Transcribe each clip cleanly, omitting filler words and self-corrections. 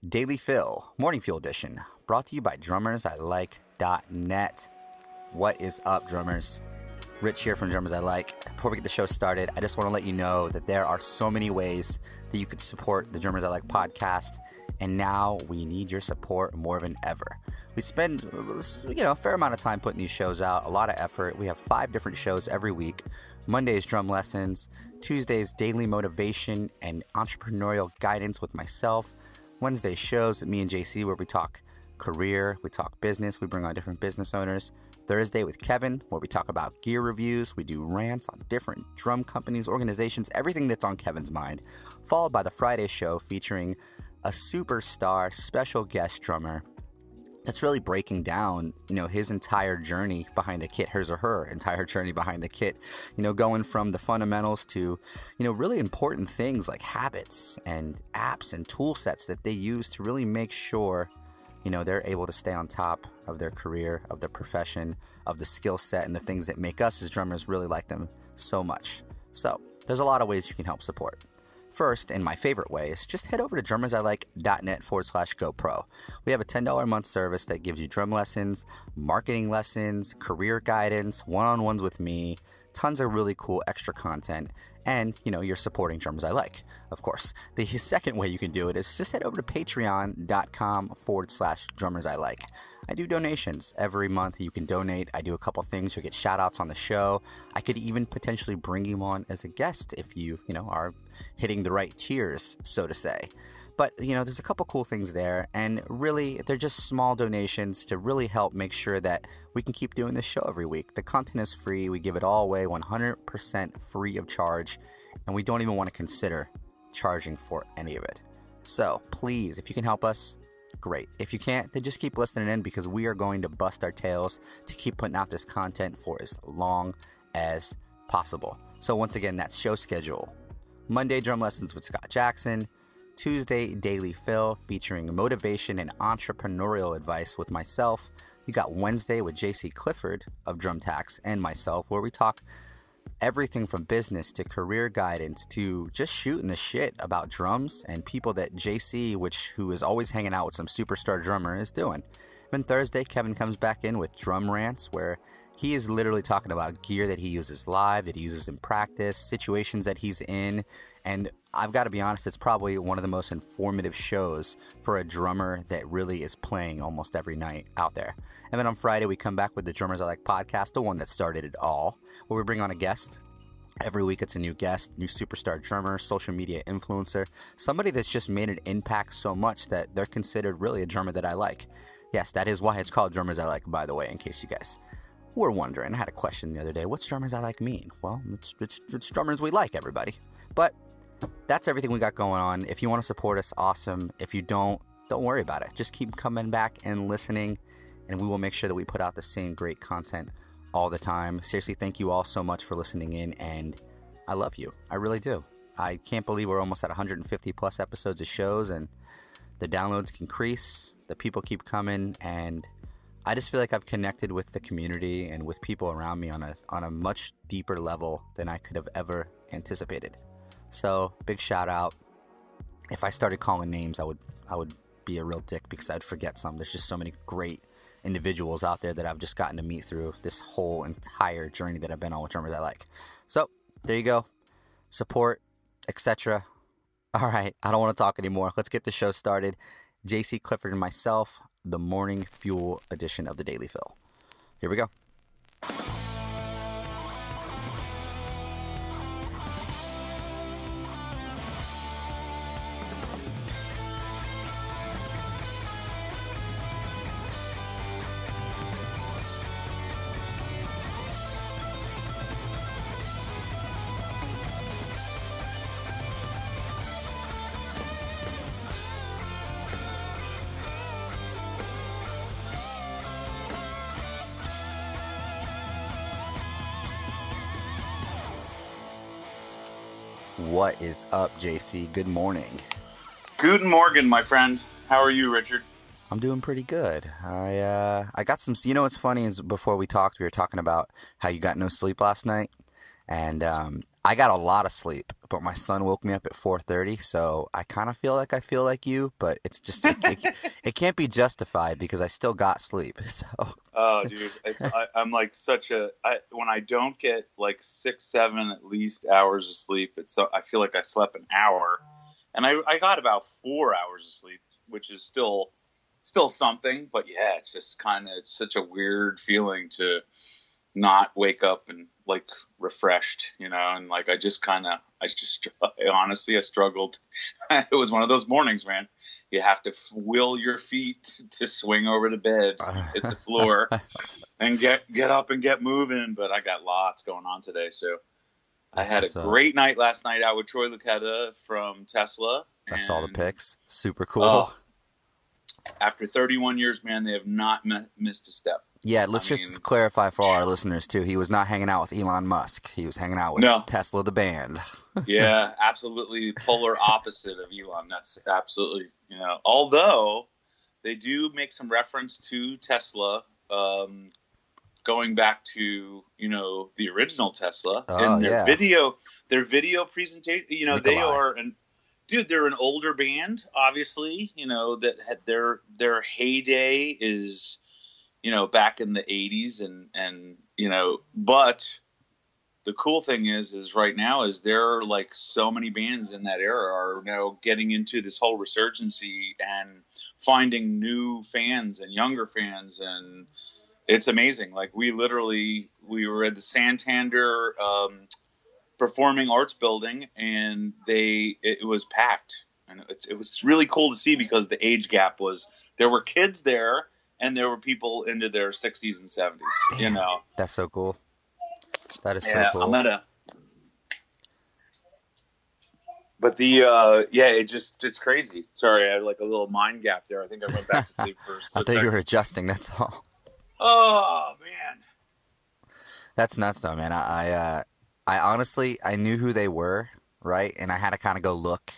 Daily Fill, Morning Fuel Edition, brought to you by drummersilike.net. What is up, drummers? Rich here from Drummers I Like. Before we get the show started, I just want to let you know that there are so many ways that you could support the Drummers I Like podcast, and now we need your support more than ever. We spend, a fair amount of time putting these shows out, a lot of effort. We have 5 different shows every week. Mondays, drum lessons. Tuesdays, daily motivation and entrepreneurial guidance with myself. Wednesday shows with me and JC where we talk career, we talk business, we bring on different business owners. Thursday with Kevin where we talk about gear reviews, we do rants on different drum companies, organizations, everything that's on Kevin's mind. Followed by the Friday show featuring a superstar special guest drummer that's really breaking down, his entire journey behind the kit, his or her entire journey behind the kit, going from the fundamentals to, really important things like habits and apps and tool sets that they use to really make sure, they're able to stay on top of their career, of their profession, of the skill set and the things that make us as drummers really like them so much. So there's a lot of ways you can help support. First, and my favorite way, is just head over to drummersilike.net/GoPro. We have a $10 a month service that gives you drum lessons, marketing lessons, career guidance, one-on-ones with me, tons of really cool extra content, and, you're supporting Drummers I Like, of course. The second way you can do it is just head over to patreon.com/Drummers I Like. I do donations every month. You can donate. I do a couple things. You'll get shout outs on the show. I could even potentially bring you on as a guest if you, are hitting the right tiers, so to say. But, there's a couple cool things there. And really, they're just small donations to really help make sure that we can keep doing this show every week. The content is free. We give it all away 100% free of charge. And we don't even want to consider charging for any of it. So please, if you can help us, great. If you can't, then just keep listening in because we are going to bust our tails to keep putting out this content for as long as possible. So once again, that's show schedule. Monday, drum lessons with Scott Jackson. Tuesday, Daily Fill featuring motivation and entrepreneurial advice with myself. You got Wednesday with JC Clifford of Drum Tax and myself where we talk everything from business to career guidance to just shooting the shit about drums and people that JC, who is always hanging out with some superstar drummer, is doing. Then Thursday, Kevin comes back in with drum rants where he is literally talking about gear that he uses live, that he uses in practice, situations that he's in. And I've got to be honest, it's probably one of the most informative shows for a drummer that really is playing almost every night out there. And then on Friday, we come back with the Drummers I Like podcast, the one that started it all, where we bring on a guest. Every week it's a new guest, new superstar drummer, social media influencer, somebody that's just made an impact so much that they're considered really a drummer that I like. Yes, that is why it's called Drummers I Like, by the way, in case you guys were wondering. I had a question the other day. What's Drummers I Like mean? Well, it's drummers we like, everybody. But that's everything we got going on. If you want to support us, awesome. If you don't worry about it. Just keep coming back and listening, and we will make sure that we put out the same great content all the time. Seriously, thank you all so much for listening in, and I love you. I really do. I can't believe we're almost at 150 plus episodes of shows, and the downloads increase, the people keep coming, and I just feel like I've connected with the community and with people around me on a much deeper level than I could have ever anticipated. So, big shout out. If I started calling names, I would be a real dick because I'd forget some. There's just so many great individuals out there that I've just gotten to meet through this whole entire journey that I've been on with Drummers I Like. So, there you go. Support, etc. All right, I don't want to talk anymore. Let's get the show started. JC Clifford and myself, the Morning Fuel edition of the Daily Fill. Here we go. What is up, JC? Good morning. Guten Morgen, my friend. How are you, Richard? I'm doing pretty good. I got some. What's funny is before we talked, we were talking about how you got no sleep last night, and I got a lot of sleep. but my son woke me up at 4:30, so I kind of feel like you, but it's just it can't be justified because I still got sleep. So. Oh, dude, I'm like when I don't get like 6, 7 at least hours of sleep, I feel like I slept an hour, and I got about 4 hours of sleep, which is still something. But yeah, it's just it's such a weird feeling to not wake up and like refreshed, and like I honestly, I struggled. It was one of those mornings, man. You have to will your feet to swing over to bed, hit the floor, and get up and get moving. But I got lots going on today, so I had a great night last night out with Troy Luccketta from Tesla. I saw the pics. Super cool. After 31 years, man, they have not missed a step. Yeah, let's just clarify for our listeners, too. He was not hanging out with Elon Musk. He was hanging out with Tesla, the band. Yeah, absolutely polar opposite of Elon. That's absolutely, although they do make some reference to Tesla, going back to, the original Tesla in their video presentation. They are they're an older band, obviously, that had their heyday is, back in the 80s and but the cool thing is right now is there are like so many bands in that era are now getting into this whole resurgency and finding new fans and younger fans, and it's amazing. Like we were at the Santander Performing Arts Building, and it was packed, and it was really cool to see because the age gap there were kids there and there were people into their 60s and 70s. That's so cool. That is so cool. But it's crazy. Sorry, I had like a little mind gap there. I think I went back to sleep first. I think you were adjusting. That's all. Oh man, that's nuts though, man. I honestly, I knew who they were, right? And I had to kind of go look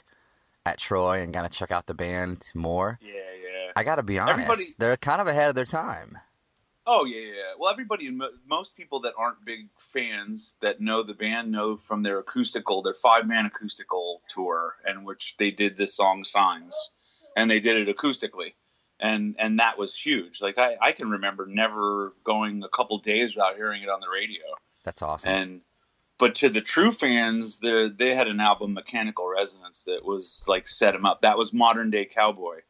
at Troy and kind of check out the band more. Yeah. I got to be honest. They're kind of ahead of their time. Oh, yeah. Well, most people that aren't big fans that know the band know from their 5-man acoustical tour, in which they did the song Signs, and they did it acoustically. And that was huge. Like, I can remember never going a couple days without hearing it on the radio. That's awesome. But to the true fans, they had an album, Mechanical Resonance, that was like set them up. That was modern day Cowboy,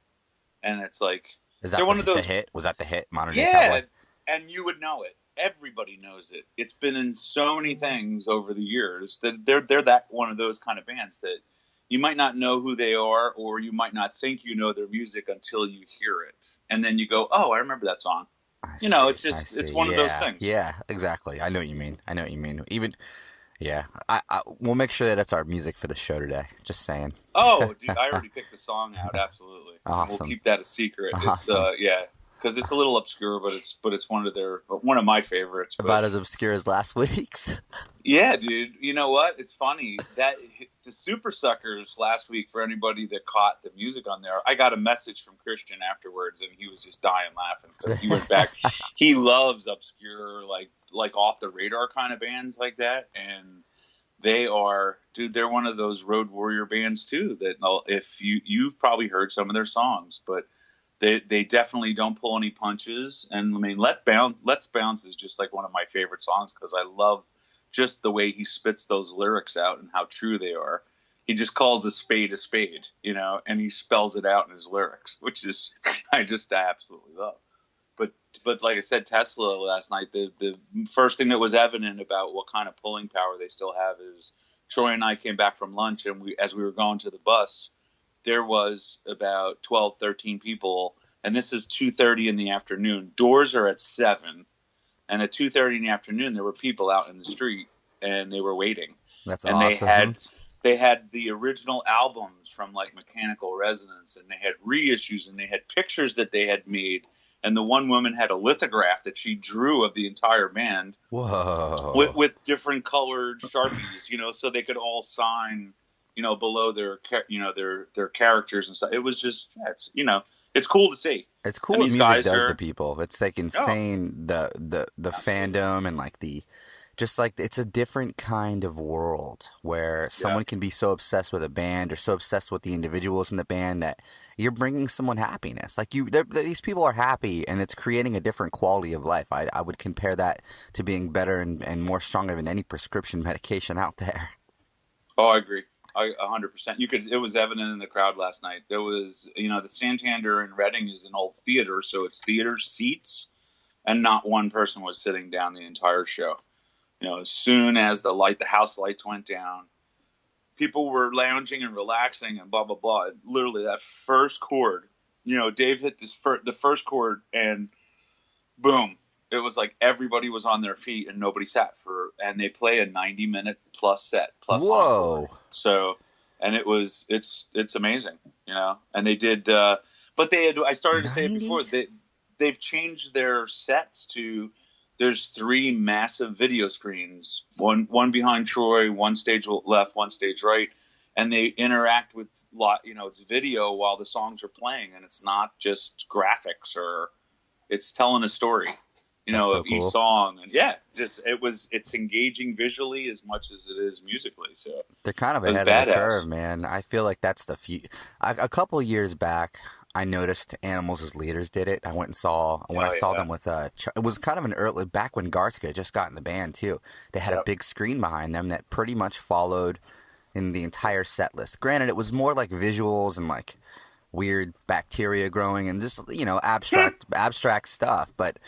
and it's like they're one of those. The hit? Was that the hit? Modern day Cowboy. Yeah, and you would know it. Everybody knows it. It's been in so many things over the years that they're that one of those kind of bands that you might not know who they are, or you might not think you know their music until you hear it, and then you go, "Oh, I remember that song." It's one of those things. Yeah, exactly. I know what you mean. Even. Yeah, we'll make sure that it's our music for the show today. Just saying. Oh, dude, I already picked the song out. Absolutely. Awesome. We'll keep that a secret. Awesome. It's because it's a little obscure, but it's one of my favorites. About as obscure as last week's. Yeah, dude. You know what? It's funny that the Super Suckers last week. For anybody that caught the music on there, I got a message from Christian afterwards, and he was just dying laughing because he went back. He loves obscure, like off the radar kind of bands like that, and they are, dude. They're one of those road warrior bands too. That if you've probably heard some of their songs, but they definitely don't pull any punches. And I mean, Let's Bounce is just like one of my favorite songs because I love just the way he spits those lyrics out and how true they are. He just calls a spade, and he spells it out in his lyrics, which is I absolutely love. But like I said, Tesla last night, the first thing that was evident about what kind of pulling power they still have is Troy and I came back from lunch, and as we were going to the bus, there was about 12, 13 people, and this is 2:30 in the afternoon. Doors are at 7, and at 2:30 in the afternoon, there were people out in the street, and they were waiting. That's and awesome. They had the original albums from like Mechanical Resonance, and they had reissues, and they had pictures that they had made. And the one woman had a lithograph that she drew of the entire band. Whoa. With different colored Sharpies, so they could all sign, below their characters and stuff. It was just, it's cool to see. It's cool what music does to people. It's like insane the fandom and like the Just like it's a different kind of world where Yeah. someone can be so obsessed with a band or so obsessed with the individuals in the band that you're bringing someone happiness. Like these people are happy, and it's creating a different quality of life. I would compare that to being better and more stronger than any prescription medication out there. Oh, I agree. 100%. It was evident in the crowd last night. There was, the Santander in Reading is an old theater, so it's theater seats, and not one person was sitting down the entire show. As soon as the house lights went down, people were lounging and relaxing and blah, blah, blah. Literally that first chord, Dave hit the first chord, and boom. It was like everybody was on their feet and nobody and they play a 90-minute plus set plus Whoa. encore. So, and it's amazing, and they did, but I started to say it 90? before, they've changed their sets there's 3 massive video screens, one behind Troy, one stage left, one stage right. And they interact with it's video while the songs are playing, and it's not just graphics it's telling a story. So of cool. each song. And yeah, it's engaging visually as much as it is musically. So they're kind of ahead of the curve, man. I feel like that's the a couple years back, I noticed Animals as Leaders did it. I went and saw them with it was kind of an early back when Garska just got in the band too. They had a big screen behind them that pretty much followed in the entire set list. Granted, it was more like visuals and like weird bacteria growing and just abstract stuff. But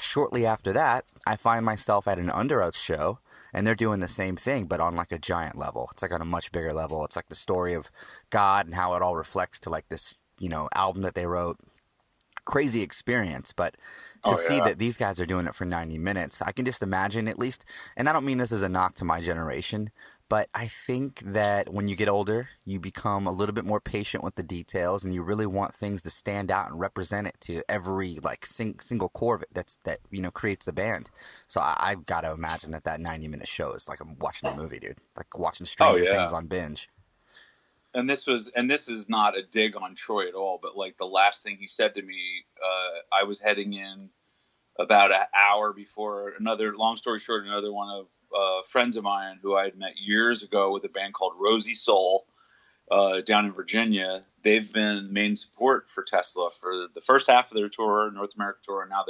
shortly after that, I find myself at an Under Oath show, and they're doing the same thing, but on like a giant level. It's like on a much bigger level. It's like the story of God and how it all reflects to like this album that they wrote. Crazy experience, but to see that these guys are doing it for 90 minutes, I can just imagine, at least, and I don't mean this as a knock to my generation, but I think that when you get older, you become a little bit more patient with the details, and you really want things to stand out and represent it to every like single core of it that creates the band. So I've got to imagine that 90-minute show is like I'm watching a movie, dude, like watching Stranger Things on binge. And this is not a dig on Troy at all, but like the last thing he said to me, I was heading in about an hour before long story short, another one of friends of mine who I had met years ago with a band called Rosie Soul down in Virginia. They've been main support for Tesla for the first half of their tour, North America tour, and now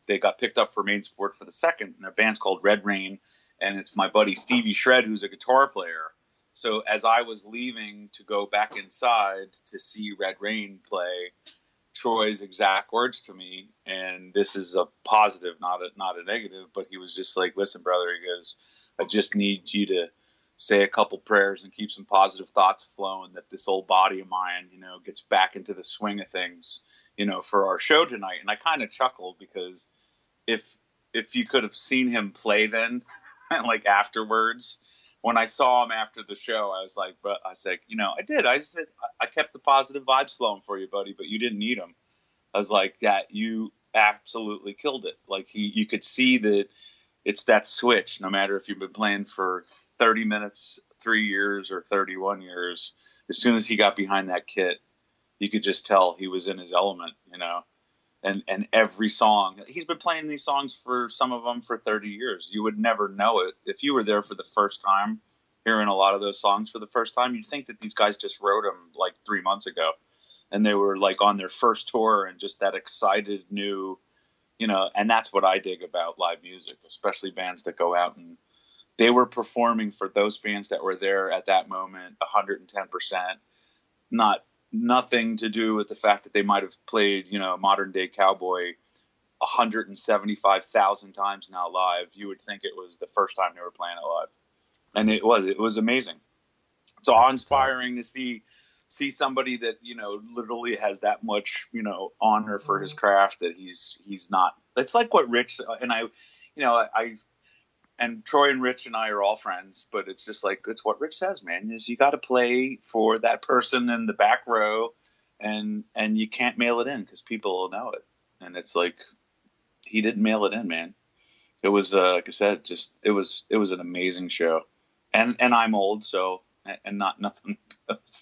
they got picked up for main support for the second. And their band's called Red Rain, and it's my buddy Stevie Shred, who's a guitar player. So as I was leaving to go back inside to see Red Rain play, Troy's exact words to me, and this is a positive, not a negative, but he was just like, listen, brother, he goes, I just need you to say a couple prayers and keep some positive thoughts flowing that this old body of mine, gets back into the swing of things, for our show tonight. And I kind of chuckled because if you could have seen him play then, like afterwards, when I saw him after the show, I was like, I did. I said, I kept the positive vibes flowing for you, buddy, but you didn't need them. I was like, you absolutely killed it. Like you could see that it's that switch, no matter if you've been playing for 30 minutes, 3 years or 31 years, as soon as he got behind that kit, you could just tell he was in his element, and every song, he's been playing these songs for some of them for 30 years. You would never know it. If you were there for the first time, hearing a lot of those songs for the first time, you'd think that these guys just wrote them like 3 months ago. And they were like on their first tour and just that excited new, and that's what I dig about live music, especially bands that go out and they were performing for those fans that were there at that moment, 110%, nothing to do with the fact that they might have played, modern day Cowboy 175,000 times now live. You would think it was the first time they were playing it live. And it was amazing. It's awe-inspiring to see somebody that, literally has that much, honor for his craft that he's not. It's like what Rich and I and Troy and Rich and I are all friends, but it's just like, it's what Rich says, man, is you got to play for that person in the back row and you can't mail it in because people will know it. And it's like, he didn't mail it in, man. It was, like I said, it was an amazing show. And I'm old, so, and nothing,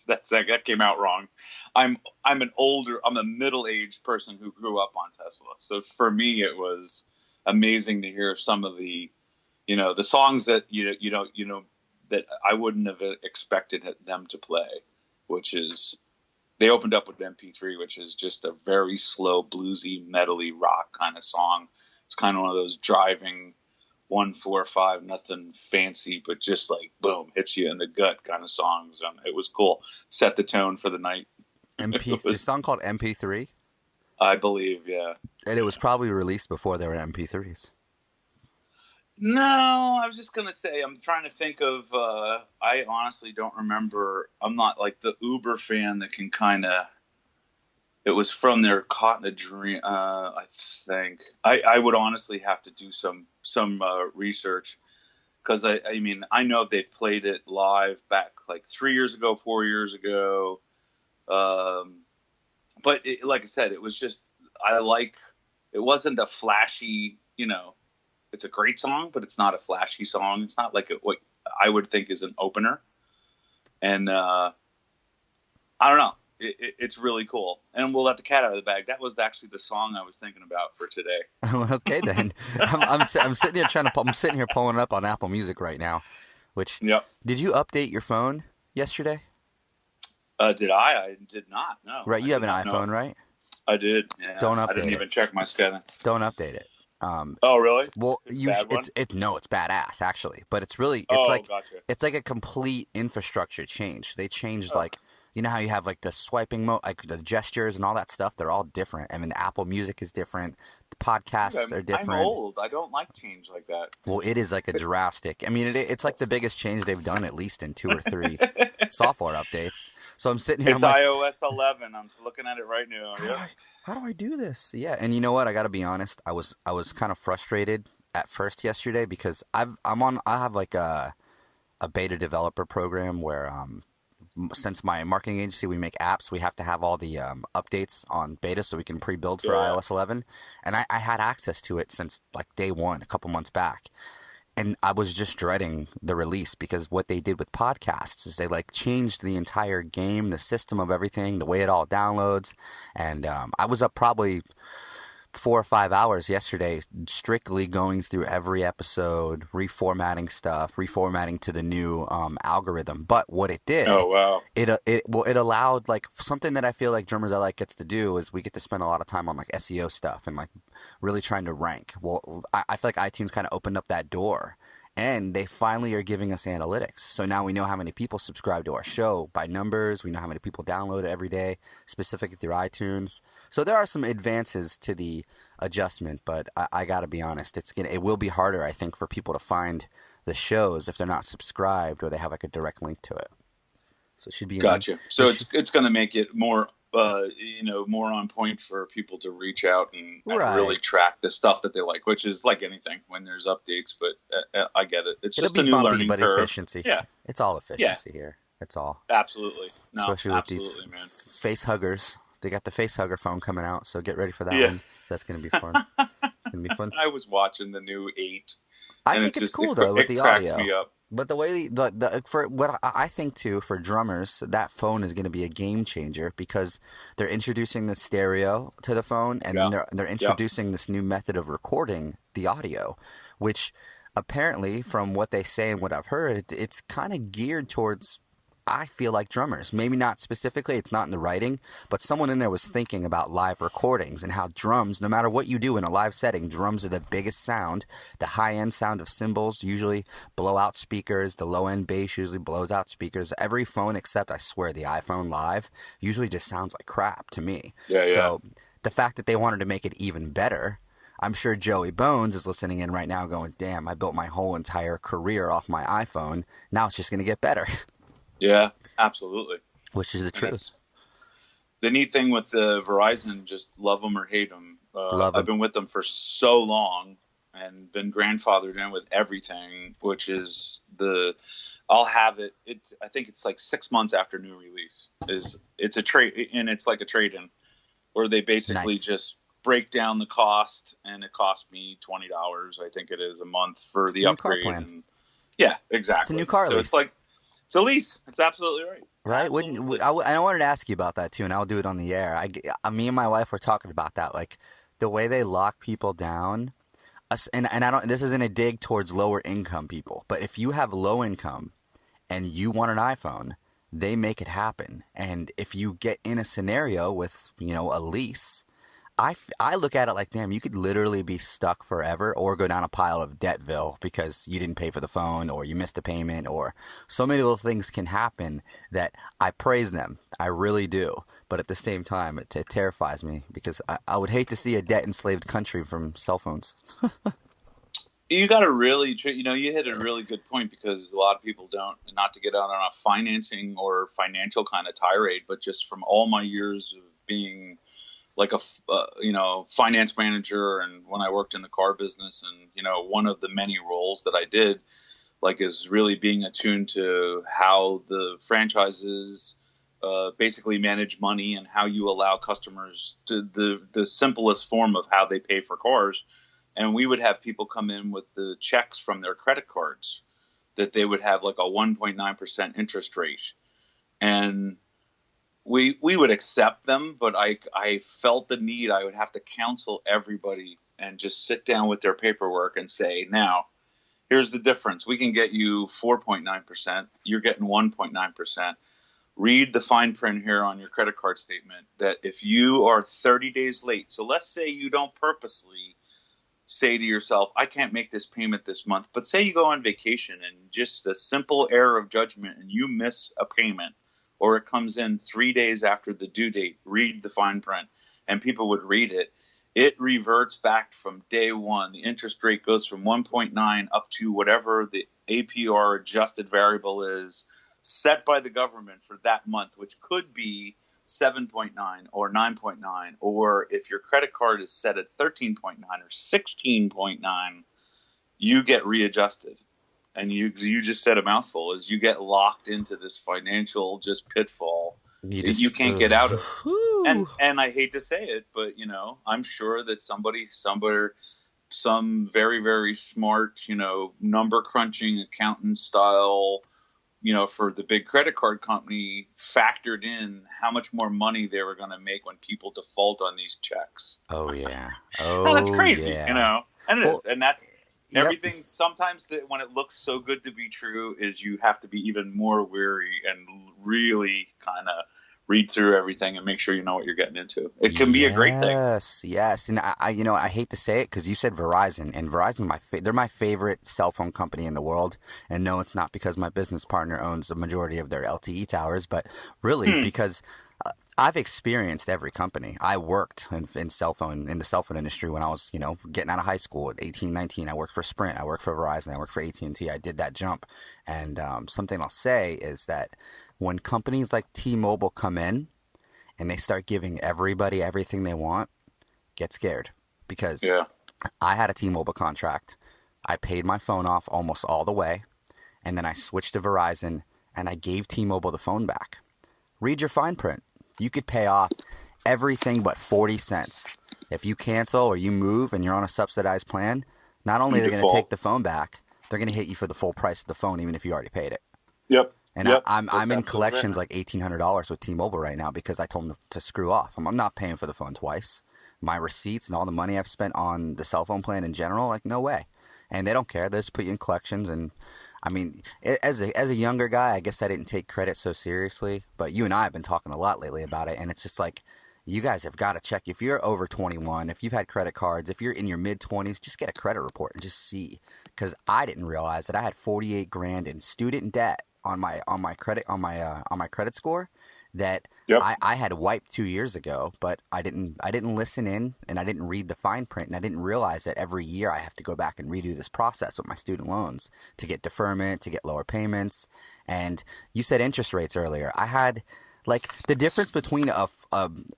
that came out wrong. I'm a middle-aged person who grew up on Tesla. So for me, it was amazing to hear some of the, the songs that that I wouldn't have expected them to play, which is they opened up with MP3, which is just a very slow, bluesy, metally rock kind of song. It's kind of one of those driving 1-4-5, nothing fancy, but just like boom, hits you in the gut kind of songs. It was cool. Set the tone for the night. The song called MP3? I believe, yeah. And it was probably released before there were MP3s. No, I was just gonna say I'm trying to think of. I honestly don't remember. I'm not like the Uber fan that can kind of. It was from their Caught in a Dream. I think I would honestly have to do some research because I mean I know they played it live back like 3 years ago, 4 years ago. But like I said, it was just it wasn't a flashy, It's a great song, but it's not a flashy song. It's not like what I would think is an opener. And I don't know. It's really cool. And we'll let the cat out of the bag. That was actually the song I was thinking about for today. Okay, then. I'm sitting here I'm sitting here pulling it up on Apple Music right now. Which Yep. Did you update your phone yesterday? Did I? I did not. No. Right, you have an iPhone, right? I did. Yeah. Don't update I didn't it. even check my schedule. Don't update it. Oh really? Well, it's badass actually, but it's gotcha. It's like a complete infrastructure change. They changed like how you have like the swiping mode, like the gestures and all that stuff. They're all different. I mean, Apple Music is different. The podcasts are different. I'm old. I don't like change like that. Well, it is like a drastic. I mean, it's like the biggest change they've done at least in 2 or 3 software updates. So I'm sitting here. It's iOS 11. I'm looking at it right now. How do I do this? Yeah, and you know what? I got to be honest. I was kind of frustrated at first yesterday because I have like a beta developer program where since my marketing agency, we make apps, we have to have all the updates on beta so we can pre-build for iOS 11. And I had access to it since like day one, a couple months back. And I was just dreading the release because what they did with podcasts is they like changed the entire game, the system of everything, the way it all downloads. And I was up probably 4 or 5 hours yesterday strictly going through every episode, reformatting stuff, reformatting to the new algorithm. But what it did, it allowed like something that I feel like Drummers I Like gets to do is we get to spend a lot of time on like SEO stuff and like really trying to rank. Well, I feel like iTunes kind of opened up that door. And they finally are giving us analytics. So now we know how many people subscribe to our show by numbers. We know how many people download it every day, specifically through iTunes. So there are some advances to the adjustment, but I got to be honest, it will be harder, I think, for people to find the shows if they're not subscribed or they have like a direct link to it. So it should be gotcha. So it's going to make it more more on point for people to reach out and really track the stuff that they like, which is like anything when there's updates. But I get it. It'll just a new learning curve. Efficiency. Yeah, it's all efficiency here. It's all absolutely. No, especially with these face huggers. They got the face hugger phone coming out, so get ready for that one. That's going to be fun. It's going to be fun. I was watching the new 8. I think it's cool though with the audio. Me up. But the way for what I think too for drummers, that phone is going to be a game changer because they're introducing the stereo to the phone, and then they're introducing this new method of recording the audio, which apparently, from what they say and what I've heard, it's kind of geared towards. I feel like drummers, maybe not specifically, it's not in the writing, but someone in there was thinking about live recordings and how drums, no matter what you do in a live setting, drums are the biggest sound. The high-end sound of cymbals usually blow out speakers. The low-end bass usually blows out speakers. Every phone except, I swear, the iPhone Live usually just sounds like crap to me. So the fact that they wanted to make it even better, I'm sure Joey Bones is listening in right now going, damn, I built my whole entire career off my iPhone. Now it's just going to get better. Yeah, absolutely. Which is the truth. The neat thing with the Verizon, just love them or hate them. I've been with them for so long and been grandfathered in with everything, which is I'll have it. I think it's like 6 months after new release. It's a trade, and it's like a trade-in, where they basically just break down the cost, and it costs me $20, I think it is, a month for the upgrade. Car plan. And, yeah, exactly. It's a new car lease. It's like. It's a lease. It's absolutely right. Right? I wanted to ask you about that, too, and I'll do it on the air. Me and my wife were talking about that. Like, the way they lock people down, and I don't. This isn't a dig towards lower income people, but if you have low income and you want an iPhone, they make it happen. And if you get in a scenario with, a lease, I look at it like, damn, you could literally be stuck forever or go down a pile of debtville because you didn't pay for the phone or you missed a payment, or so many little things can happen that I praise them. I really do. But at the same time, it terrifies me because I would hate to see a debt-enslaved country from cell phones. You got to really, you hit a really good point, because a lot of people don't, not to get out on a financing or financial kind of tirade, but just from all my years of being like a, finance manager, and when I worked in the car business, and, one of the many roles that I did, like, is really being attuned to how the franchises basically manage money and how you allow customers to the simplest form of how they pay for cars. And we would have people come in with the checks from their credit cards that they would have like a 1.9% interest rate. And we would accept them, but I felt the need. I would have to counsel everybody and just sit down with their paperwork and say, now, here's the difference. We can get you 4.9%. You're getting 1.9%. Read the fine print here on your credit card statement that if you are 30 days late, so let's say you don't purposely say to yourself, I can't make this payment this month, but say you go on vacation and just a simple error of judgment and you miss a payment, or it comes in 3 days after the due date, read the fine print, and people would read it. It reverts back from day one. The interest rate goes from 1.9 up to whatever the APR adjusted variable is set by the government for that month, which could be 7.9 or 9.9, or if your credit card is set at 13.9 or 16.9, you get readjusted. And you just said a mouthful, is you get locked into this financial just pitfall that you can't get out of. And I hate to say it, but I'm sure that somebody somewhere, some very, very smart, number crunching accountant style, for the big credit card company, factored in how much more money they were going to make when people default on these checks. Oh yeah. And that's crazy, yeah. And it is. And that's Yep. everything. Sometimes when it looks so good to be true, is you have to be even more wary and really kind of read through everything and make sure you know what you're getting into. It can be a great thing. Yes. And I hate to say it because you said Verizon, and Verizon, they're my favorite cell phone company in the world. And no, it's not because my business partner owns the majority of their LTE towers, but really because I've experienced every company. I worked in the cell phone industry when I was, getting out of high school at 18, 19. I worked for Sprint. I worked for Verizon. I worked for AT&T. I did that jump. And something I'll say is that when companies like T-Mobile come in and they start giving everybody everything they want, get scared. Because I had a T-Mobile contract. I paid my phone off almost all the way. And then I switched to Verizon and I gave T-Mobile the phone back. Read your fine print. You could pay off everything but 40 cents. If you cancel or you move and you're on a subsidized plan, not only are they going to take the phone back, they're going to hit you for the full price of the phone, even if you already paid it. Yep. And I'm in collections like $1,800 with T-Mobile right now because I told them to screw off. I'm not paying for the phone twice. My receipts and all the money I've spent on the cell phone plan in general, like, no way. And they don't care. They just put you in collections. And I mean, as a younger guy, I guess I didn't take credit so seriously. But you and I have been talking a lot lately about it. And it's just like, you guys have got to check. If you're over 21, if you've had credit cards, if you're in your mid-20s, just get a credit report and just see. Because I didn't realize that I had $48,000 in student debt on my credit score that I had wiped 2 years ago, but I didn't listen in, and I didn't read the fine print, and I didn't realize that every year I have to go back and redo this process with my student loans to get deferment, to get lower payments. And you said interest rates earlier. I had like the difference between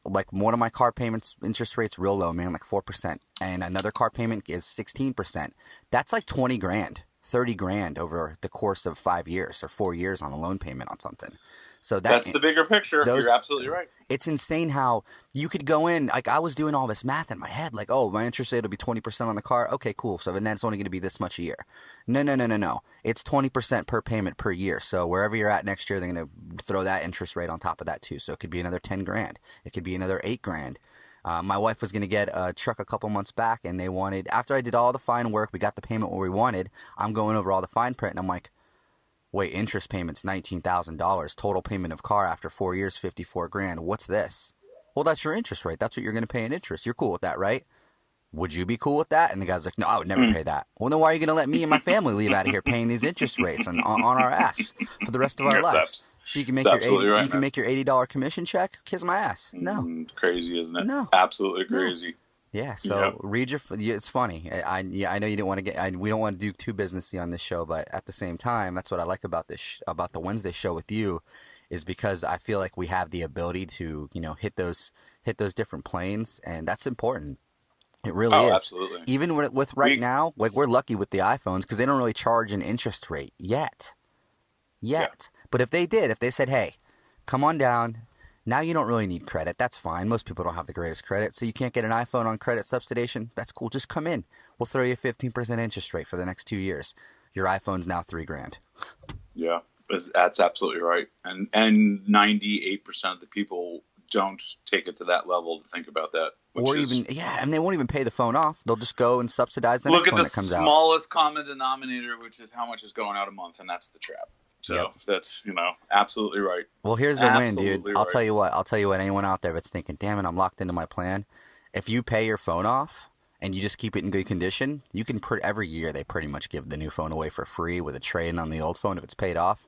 like one of my car payments interest rates real low, man, like 4%, and another car payment is 16%. That's like $20,000. $30,000 over the course of 5 years or 4 years on a loan payment on something. So that's the bigger picture. You're absolutely right. It's insane how you could go in, like I was doing all this math in my head, like, oh, my interest rate will be 20% on the car. Okay, cool. So then it's only going to be this much a year. No. It's 20% per payment per year. So wherever you're at next year, they're going to throw that interest rate on top of that too. So it could be another $10,000. It could be another $8,000. My wife was going to get a truck a couple months back, and they wanted, after I did all the fine work, we got the payment where we wanted. I'm going over all the fine print, and I'm like, wait, interest payment's $19,000. Total payment of car after 4 years, 54 grand. What's this? Well, that's your interest rate. That's what you're going to pay in interest. You're cool with that, right? Would you be cool with that? And the guy's like, no, I would never pay that. Well, then why are you going to let me and my family leave out of here paying these interest rates on our ass for the rest of our lives? So you can make make your $80 commission check? Kiss my ass. No. Crazy, isn't it? No. Absolutely crazy. No. Yeah, so read your. It's funny. I know you didn't want to get. We don't want to do too businessy on this show, but at the same time, that's what I like about this about the Wednesday show with you, is because I feel like we have the ability to hit those different planes, and that's important. It really is. Absolutely. Even with now, like we're lucky with the iPhones because they don't really charge an interest rate yet. Yeah. But if they said, hey, come on down. Now you don't really need credit. That's fine. Most people don't have the greatest credit. So you can't get an iPhone on credit subsidization. That's cool. Just come in. We'll throw you a 15% interest rate for the next 2 years. Your iPhone's now $3,000. Yeah, that's absolutely right. And 98% of the people don't take it to that level to think about that. And they won't even pay the phone off. They'll just go and subsidize the next one that comes out. Look at the smallest common denominator, which is how much is going out a month, and that's the trap. So that's, absolutely right. Well, here's the win, dude. Right. I'll tell you what, anyone out there that's thinking, damn it, I'm locked into my plan. If you pay your phone off and you just keep it in good condition, you can every year they pretty much give the new phone away for free with a trade-in on the old phone if it's paid off.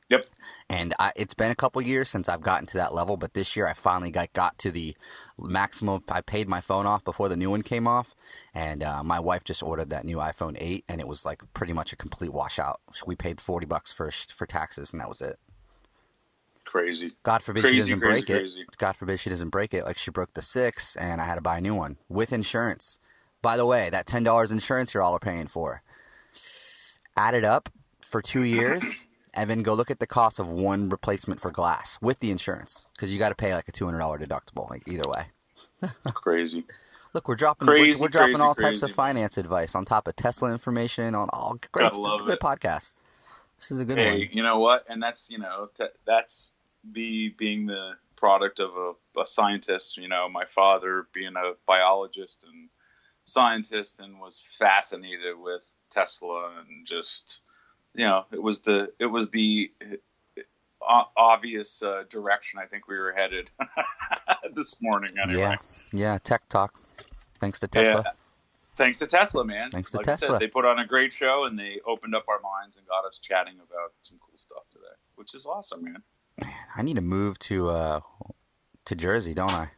Yep. And it's been a couple years since I've gotten to that level, but this year I finally got to the maximum. I paid my phone off before the new one came off, and my wife just ordered that new iPhone 8, and it was like pretty much a complete washout. So we paid $40 for taxes, and that was it. Crazy. God forbid she doesn't break it. God forbid she doesn't break it. Like she broke the 6, and I had to buy a new one with insurance. By the way, that $10 insurance you're all are paying for, add it up for 2 years. And then go look at the cost of one replacement for glass with the insurance, because you got to pay like a $200 deductible. Like either way. Crazy. Look, we're dropping all types of finance advice on top of Tesla information on all. Great, this is a good podcast. This is a good one. Hey, you know what? And that's that's being the product of a scientist. My father being a biologist and scientist, and was fascinated with Tesla and just. It was the obvious direction I think we were headed this morning. Anyway. Yeah, tech talk. Thanks to Tesla. Yeah. Thanks to Tesla, man. Thanks to like Tesla. I said, they put on a great show, and they opened up our minds and got us chatting about some cool stuff today, which is awesome, man. Man, I need to move to Jersey, don't I?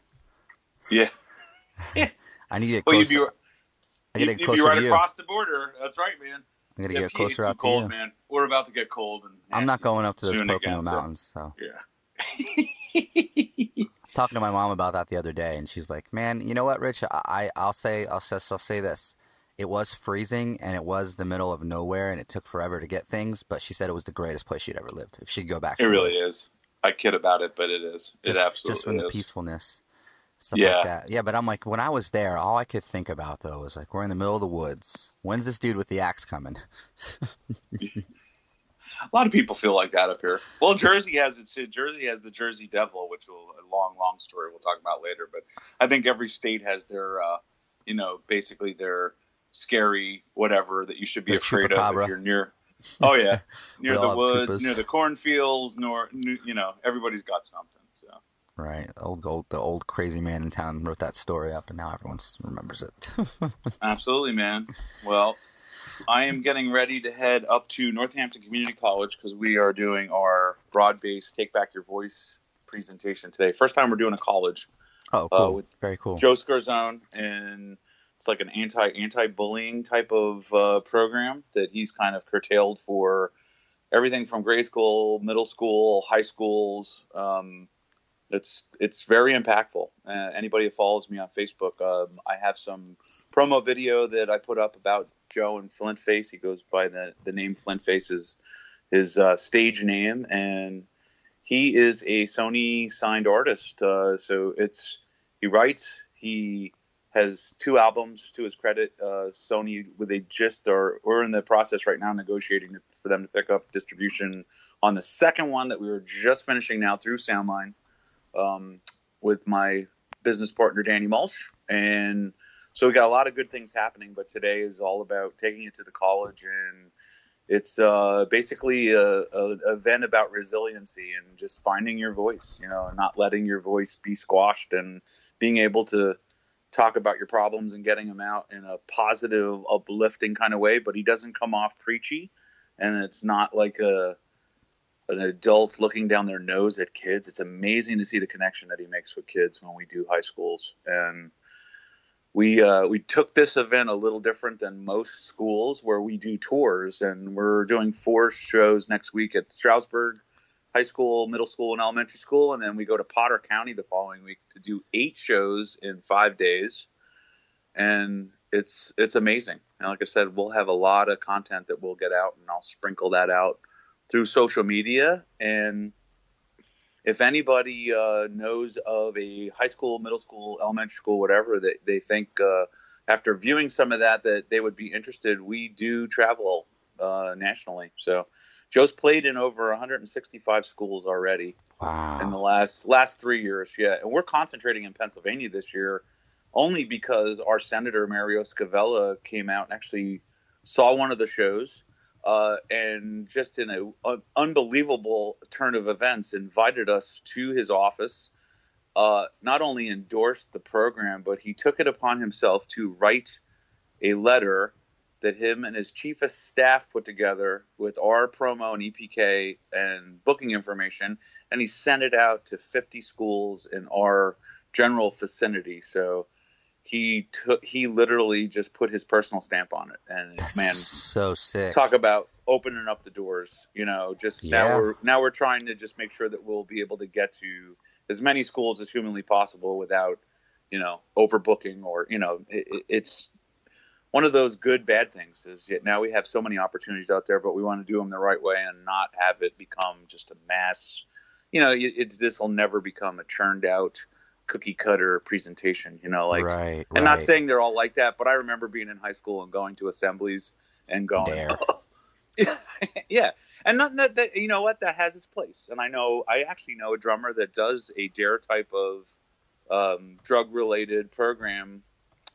Yeah. I need to get closer. You'd be right across the border. That's right, man. I'm going to get closer out to cold, you. Man. We're about to get cold. And I'm not going up to those Pocono Mountains. So. Yeah. I was talking to my mom about that the other day, and she's like, man, you know what, Rich? I'll say this. It was freezing, and it was the middle of nowhere, and it took forever to get things, but she said it was the greatest place she'd ever lived. If she'd go back. It really is. I kid about it, but it is. It absolutely is. Just from the peacefulness. Stuff like that. Yeah, but I'm like, when I was there, all I could think about, though, was like, we're in the middle of the woods. When's this dude with the axe coming? A lot of people feel like that up here. Well, Jersey has the Jersey Devil, which will a long story we'll talk about later. But I think every state has their, basically their scary whatever that you should be afraid of if you're near. Oh yeah, near the woods, near the cornfields, everybody's got something. So. Right, the old crazy man in town wrote that story up, and now everyone remembers it. Absolutely, man. Well, I am getting ready to head up to Northampton Community College because we are doing our broad-based Take Back Your Voice presentation today. First time we're doing a college. Oh, cool! Very cool. Joe Scarzone, and it's like an anti-bullying type of program that he's kind of curtailed for everything from grade school, middle school, high schools. It's very impactful. Anybody that follows me on Facebook, I have some promo video that I put up about Joe and Flint Face. He goes by the name Flint Face is his stage name, and he is a Sony signed artist. So he writes. He has 2 albums to his credit. Sony, we're in the process right now negotiating for them to pick up distribution on the second one that we were just finishing now through Soundline. With my business partner, Danny Mulch. And so we got a lot of good things happening, but today is all about taking it to the college, and it's basically a event about resiliency and just finding your voice, not letting your voice be squashed, and being able to talk about your problems and getting them out in a positive, uplifting kind of way. But he doesn't come off preachy, and it's not like an adult looking down their nose at kids. It's amazing to see the connection that he makes with kids when we do high schools. And we took this event a little different than most schools where we do tours, and we're doing 4 shows next week at Stroudsburg High School, middle school, and elementary school. And then we go to Potter County the following week to do 8 shows in 5 days. And it's amazing. And like I said, we'll have a lot of content that we'll get out, and I'll sprinkle that out through social media. And if anybody knows of a high school, middle school, elementary school, whatever, that they think after viewing some of that they would be interested, we do travel nationally. So Joe's played in over 165 schools already. Wow. In the last 3 years. Yeah. And we're concentrating in Pennsylvania this year only because our Senator Mario Scavella came out and actually saw one of the shows. And just in an unbelievable turn of events, invited us to his office, not only endorsed the program, but he took it upon himself to write a letter that him and his chief of staff put together with our promo and EPK and booking information, and he sent it out to 50 schools in our general vicinity. So he literally just put his personal stamp on it. And That's man, so sick. Talk about opening up the doors, just Yeah. now we're trying to just make sure that we'll be able to get to as many schools as humanly possible without, overbooking or, it's one of those good, bad things is yet now we have so many opportunities out there, but we want to do them the right way and not have it become just a mass, this will never become a churned out cookie cutter presentation, Right. and not saying they're all like that, but I remember being in high school and going to assemblies and going, yeah. And not that, that has its place. And I actually know a drummer that does a DARE type of drug related program,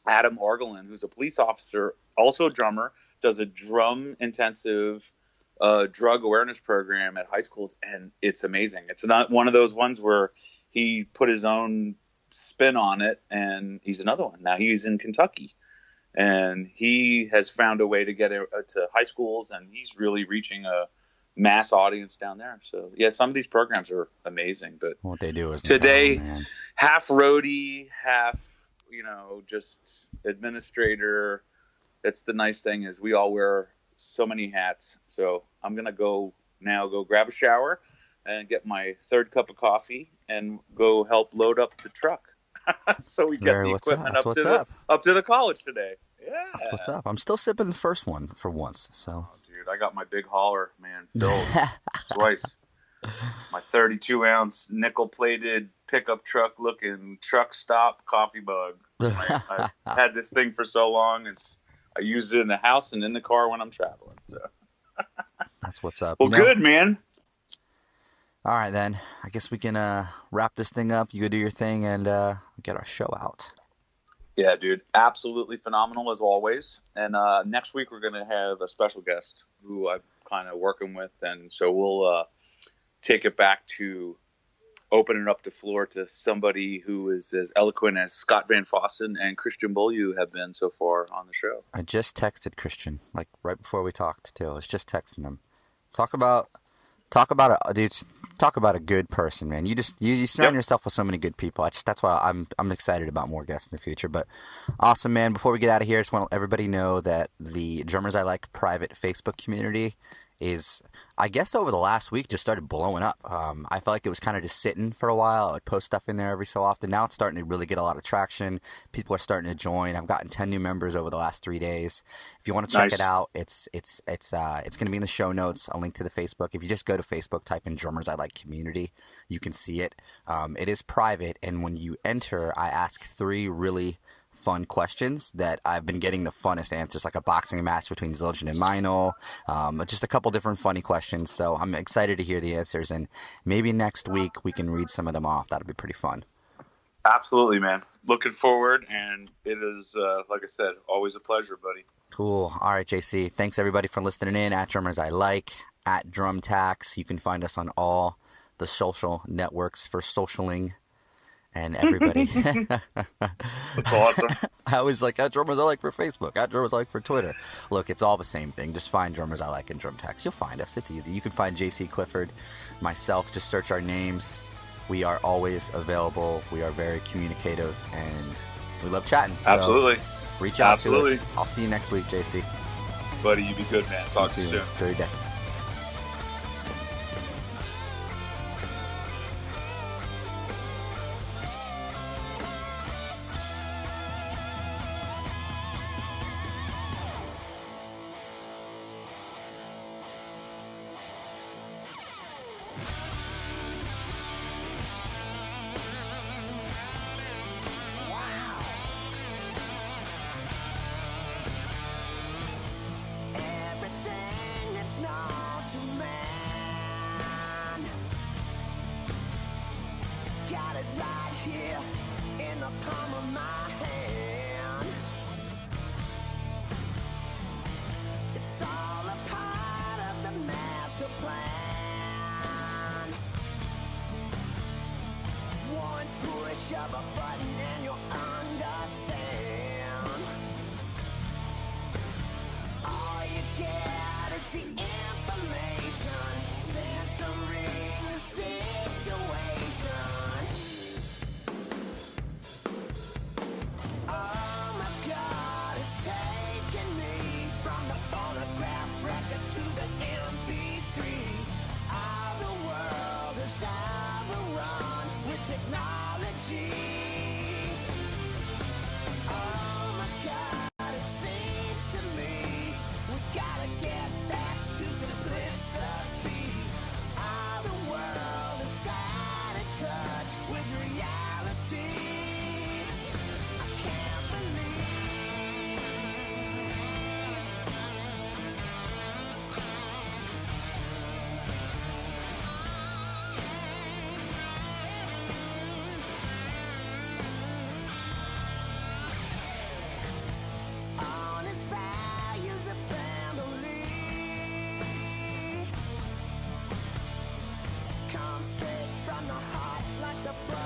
Adam Orgelin, who's a police officer, also a drummer, does a drum intensive drug awareness program at high schools. And it's amazing. It's not one of those ones where he put his own spin on it, and he's another one. Now he's in Kentucky, and he has found a way to get it to high schools, and he's really reaching a mass audience down there. So yeah, some of these programs are amazing, but what they do is today, man. Half roadie, half, just administrator. That's the nice thing is we all wear so many hats. So I'm going to go grab a shower and get my 3rd cup of coffee and go help load up the truck. So we get the equipment up to the college today. Yeah. What's up? I'm still sipping the first one for once. So, dude, I got my big hauler, man, filled twice. My 32-ounce nickel-plated pickup truck looking truck stop coffee mug. I've had this thing for so long. I used it in the house and in the car when I'm traveling. So. That's what's up. Well, good, man. All right, then. I guess we can wrap this thing up. You go do your thing and get our show out. Yeah, dude. Absolutely phenomenal as always. And next week we're going to have a special guest who I'm kind of working with. And so we'll take it back to opening up the floor to somebody who is as eloquent as Scott Van Fossen and Christian Beaulieu have been so far on the show. I just texted Christian, like right before we talked, too. I was just texting him. Talk about a good person, man. You surround yourself with so many good people. That's why I'm excited about more guests in the future. But awesome, man. Before we get out of here, I just want to let everybody know that the Drummers I Like private Facebook community is, I guess, over the last week just started blowing up. I felt like it was kind of just sitting for a while. I would post stuff in there every so often. Now it's starting to really get a lot of traction. People are starting to join. I've gotten 10 new members over the last 3 days. If you want to check it out, it's going to be in the show notes. A link to the Facebook. If you just go to Facebook, type in Drummers I Like Community, you can see it. It is private, and when you enter, I ask 3 really fun questions that I've been getting the funnest answers, like a boxing match between Zildjian and Meinl, just a couple different funny questions. So I'm excited to hear the answers, and maybe next week we can read some of them off. That'll be pretty fun. Absolutely, man. Looking forward, and it is, like I said, always a pleasure, buddy. Cool. All right, JC. Thanks everybody for listening in. At Drummers I Like, at Drum Tax. You can find us on all the social networks for socialing. And everybody. That's awesome. I was like, at Drummers I Like for Facebook, at Drummers I Like for Twitter. Look, it's all the same thing. Just find Drummers I Like and Drum Tax. You'll find us. It's easy. You can find JC Clifford, myself. Just search our names. We are always available. We are very communicative, and we love chatting. So Absolutely. Reach out to us. I'll see you next week, JC. Buddy, you be good, man. Talk to you soon. Enjoy your day. Got it right here in the palm of my hand. It's all a part of the master plan. One push of a button and you'll understand. All you get is the information, censoring the situation. Oh my God, it's taken me from the phonograph record to the MP3. All the world is overrun with technology. Oh my God, it seems to me we gotta get back to simplicity. All the world is out of touch with reality. I can't believe honest values of family come straight from the heart like the blood.